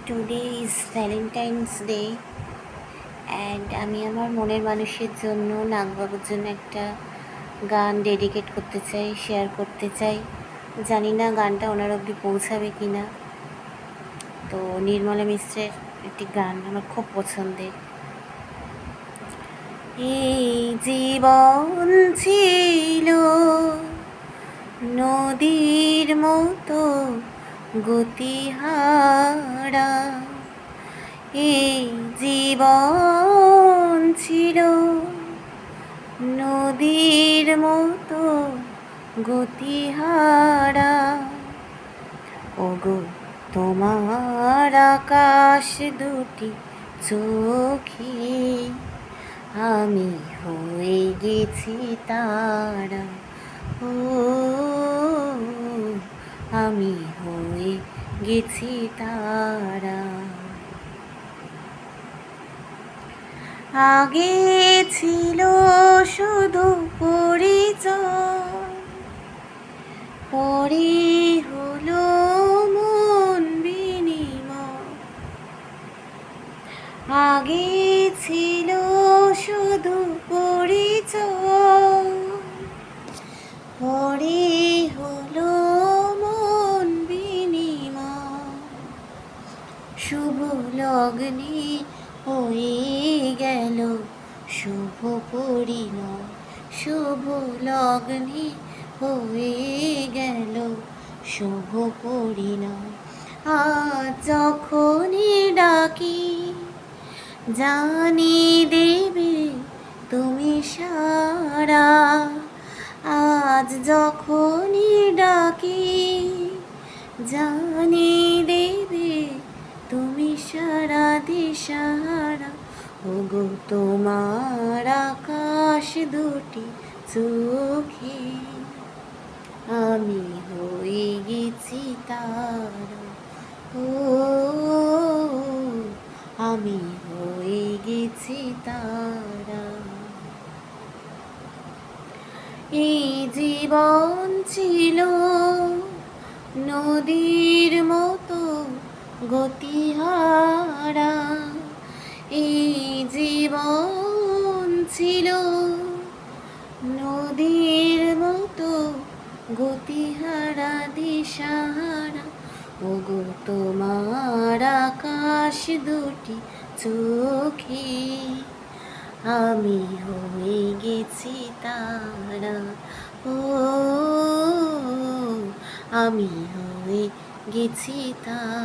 Today is Valentine's day and আমি আমার মনের মানুষের জন্য নাগবাবুর জন্য একটা গান ডেডিকেট করতে চাই, শেয়ার করতে চাই। জানি না গানটা ওনার অবধি পৌঁছাবে কি না। তো নির্মলা মিশ্রের একটি গান আমার খুব পছন্দের। এই জীবন ছিল নদীর মতো গতিহারা, এই জীবন ছিল নদীর মতো গতিহারা। ওগো তোমার আকাশ দুটি চোখে আমি হয়ে গেছি তারা, ও আমি হয়ে গেছি তারা। আগে ছিল শুধু পরিচয়, পরে হলো মন বিনিময়। আগে ছিল শুধু পরিচয়, পরে হলো মন বিনিময়। শুভ লগ্নে হয়ে গেল শুভ পরিণয়, শুভ লগ্নে হয়ে গেল শুভ পরিণয়। আজ যখনই ডাকি জানি দেবে তুমি সারা, আজ যখনই ডাকি জানি দেবে তুমি সারা দিশাহারা। ওগো তোমার আকাশ দুটি চোখে আমি হয়ে গেছি তারা, ও আমি হয়ে গেছি তারা। এই জীবন ছিল নদীর মতো গতিহারা, এই জীবন ছিল নদীর মতো গতিহারা দিশাহারা। ওগো তোমার আকাশ দুটি চোখে আমি হয়ে গেছি তারা, ও আমি হয়ে গেছি তারা।